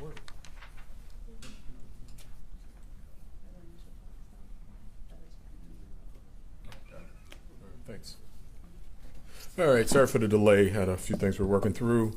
work. Thanks. All right, sorry for the delay. Had a few things we're working through.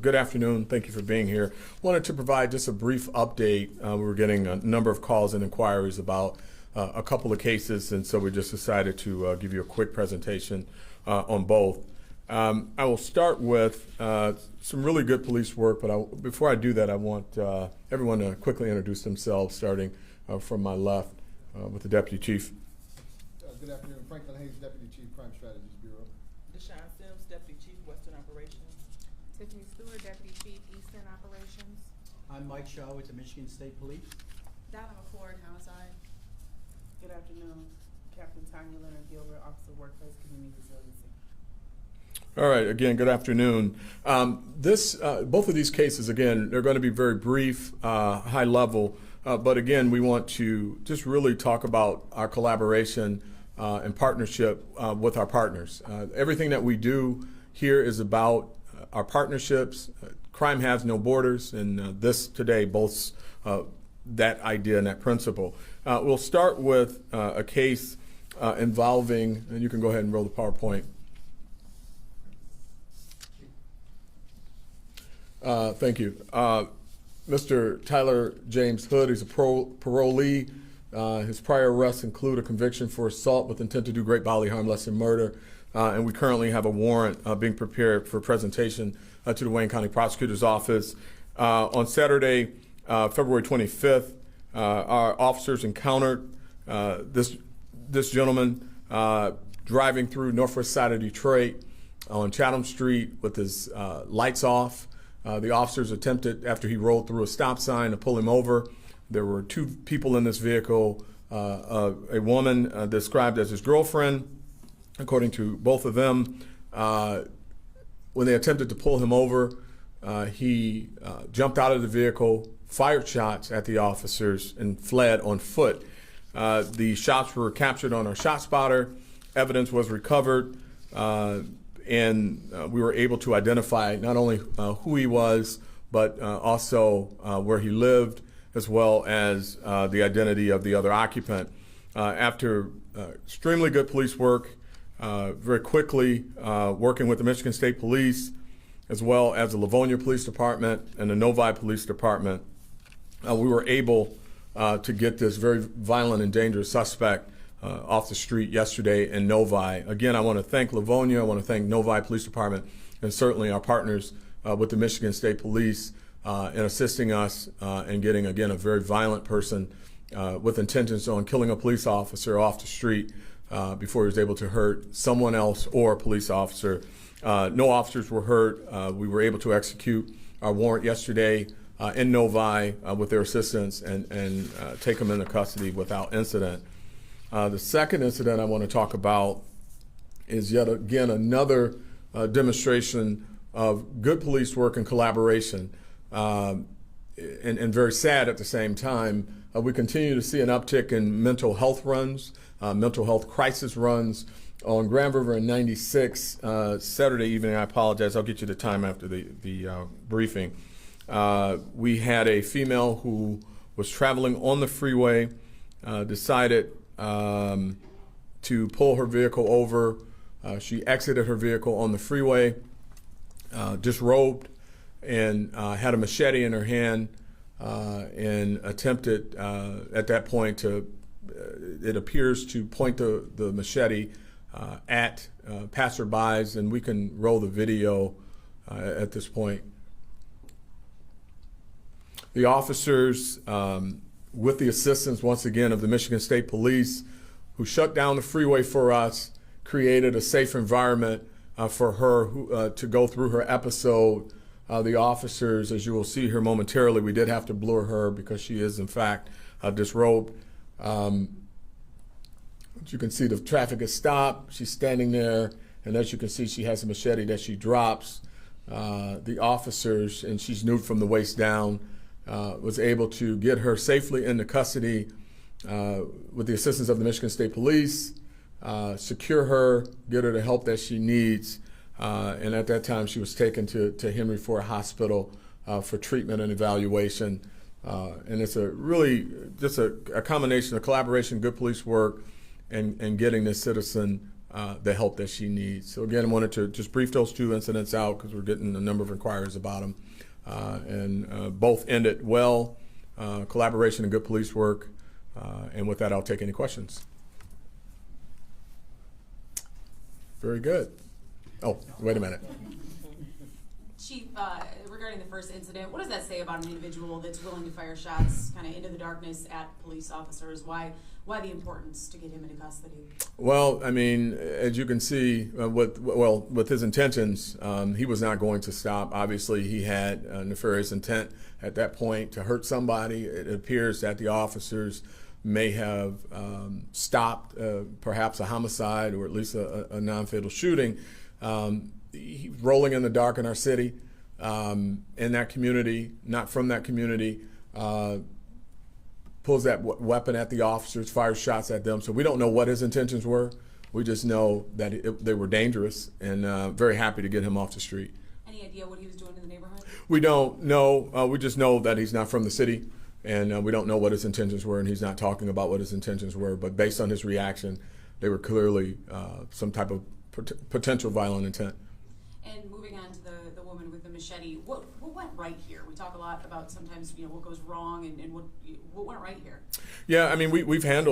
Good afternoon. Thank you for being here. Wanted to provide just a brief update. We were getting a number of calls and inquiries about a couple of cases, and so we just decided to give you a quick presentation on both. I will start with some really good police work, but before I do that, I want everyone to quickly introduce themselves, starting from my left with the Deputy Chief. Good afternoon. Franklin Hayes, Deputy Chief, Crime Strategies Bureau. Deshaun Sims, Deputy Chief, Western Operations. Tiffany Stewart, Deputy Chief, Eastern Operations. I'm Mike Shaw with the Michigan State Police. Donna McCord, Homicide. Good afternoon. Captain Tanya Leonard Gilbert, Officer Workplace Community Resiliency. All right, again, good afternoon. Both of these cases, again, they're going to be very brief, high level, but again, we want to just really talk about our collaboration and partnership with our partners. Everything that we do here is about our partnerships. Crime has no borders, and this today boasts that idea and that principle. We'll start with a case involving, and you can go ahead and roll the PowerPoint. Thank you. Mr. Tyler James Hood, he's a parolee. His prior arrests include a conviction for assault with intent to do great bodily harm, less than murder, and we currently have a warrant being prepared for presentation to the Wayne County Prosecutor's Office. On Saturday, February 25th, our officers encountered this gentleman driving through northwest side of Detroit on Chatham Street with his lights off. The officers attempted, after he rolled through a stop sign, to pull him over. There were two people in this vehicle, a woman described as his girlfriend, according to both of them. When they attempted to pull him over, he jumped out of the vehicle, fired shots at the officers, and fled on foot. The shots were captured on our shot spotter. Evidence was recovered, and we were able to identify not only who he was, but also where he lived, as well as the identity of the other occupant. After extremely good police work, very quickly working with the Michigan State Police, as well as the Livonia Police Department and the Novi Police Department, we were able to get this very violent and dangerous suspect off the street yesterday in Novi. Again, I want to thank Livonia, I want to thank Novi Police Department, and certainly our partners with the Michigan State Police in assisting us in getting, again, a very violent person with intentions on killing a police officer off the street before he was able to hurt someone else or a police officer. No officers were hurt. We were able to execute our warrant yesterday in Novi with their assistance and take them into custody without incident. The second incident I want to talk about is yet again another demonstration of good police work and collaboration, and very sad at the same time. We continue to see an uptick in mental health runs, mental health crisis runs on Grand River and 96 Saturday evening. I apologize, I'll get you the time after the briefing. We had a female who was traveling on the freeway, decided to pull her vehicle over. She exited her vehicle on the freeway, disrobed, and had a machete in her hand, and attempted at that point to, it appears, to point the machete at passerbys, and we can roll the video at this point. The officers, with the assistance, once again, of the Michigan State Police, who shut down the freeway for us, created a safe environment for her to go through her episode. The officers, as you will see here momentarily, we did have to blur her because she is, in fact, disrobed. As you can see, the traffic has stopped. She's standing there, and as you can see, she has a machete that she drops. The officers, and she's nude from the waist down, was able to get her safely into custody with the assistance of the Michigan State Police, secure her, get her the help that she needs. And at that time, she was taken to Henry Ford Hospital for treatment and evaluation. And it's a really just a combination of collaboration, good police work, and getting this citizen the help that she needs. So again, I wanted to just brief those two incidents out because we're getting a number of inquiries about them. And both ended well, collaboration and good police work. And with that, I'll take any questions. Very good. Oh, wait a minute. Chief, regarding the first incident, what does that say about an individual that's willing to fire shots kind of into the darkness at police officers? Why the importance to get him into custody? Well, I mean, as you can see, with his intentions, he was not going to stop. Obviously, he had nefarious intent at that point to hurt somebody. It appears that the officers may have stopped perhaps a homicide or at least a non-fatal shooting. Rolling in the dark in our city, in that community, not from that community, pulls that weapon at the officers, fires shots at them. So we don't know what his intentions were. We just know that they were dangerous, and very happy to get him off the street. Any idea what he was doing in the neighborhood? We don't know. We just know that he's not from the city, and we don't know what his intentions were, and he's not talking about what his intentions were. But based on his reaction, they were clearly some type of potential violent intent. And moving on to the woman with the machete, what went right here? We talk a lot about sometimes what goes wrong and what went right here. Yeah, I mean we've had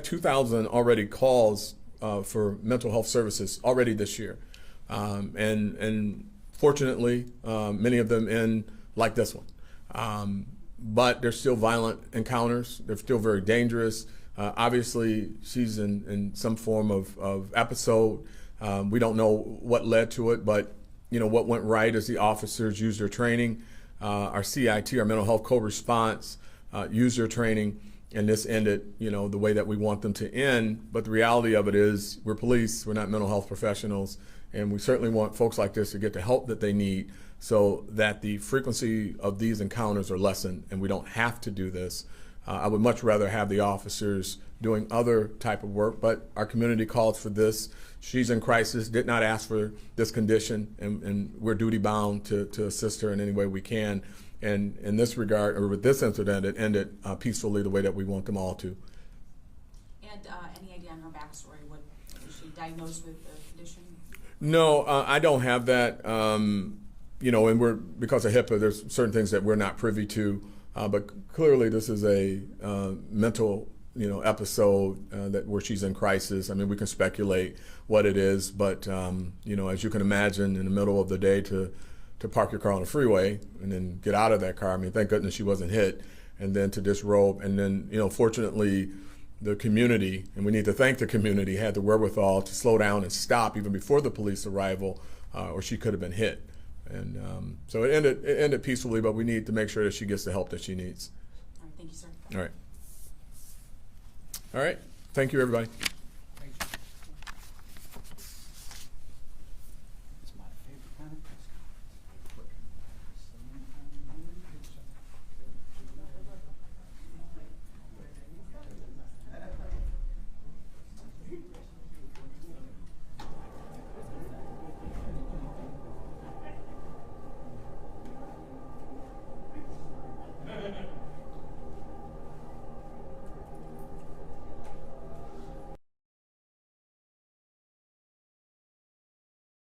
2,000 already calls for mental health services already this year, and fortunately many of them end like this one. But there's still violent encounters. They're still very dangerous. Obviously, she's in some form of episode. We don't know what led to it, but what went right is the officers used their training. Our CIT, our mental health co-response, used their training, and this ended, the way that we want them to end. But the reality of it is, we're police, we're not mental health professionals, and we certainly want folks like this to get the help that they need so that the frequency of these encounters are lessened, and we don't have to do this. I would much rather have the officers doing other type of work, but our community calls for this. She's in crisis, did not ask for this condition, and we're duty bound to assist her in any way we can. And in this regard, or with this incident, it ended peacefully the way that we want them all to. And any idea on her backstory? What was she diagnosed with the condition? No, I don't have that. And because of HIPAA, there's certain things that we're not privy to. But clearly, this is a mental, episode where she's in crisis. I mean, we can speculate what it is, but as you can imagine, in the middle of the day to park your car on the freeway and then get out of that car. I mean, thank goodness she wasn't hit, and then to disrobe, and then fortunately, the community, and we need to thank the community, had the wherewithal to slow down and stop even before the police arrival, or she could have been hit. And so it ended peacefully, but we need to make sure that she gets the help that she needs. All right, thank you, sir. All right. Thank you, everybody.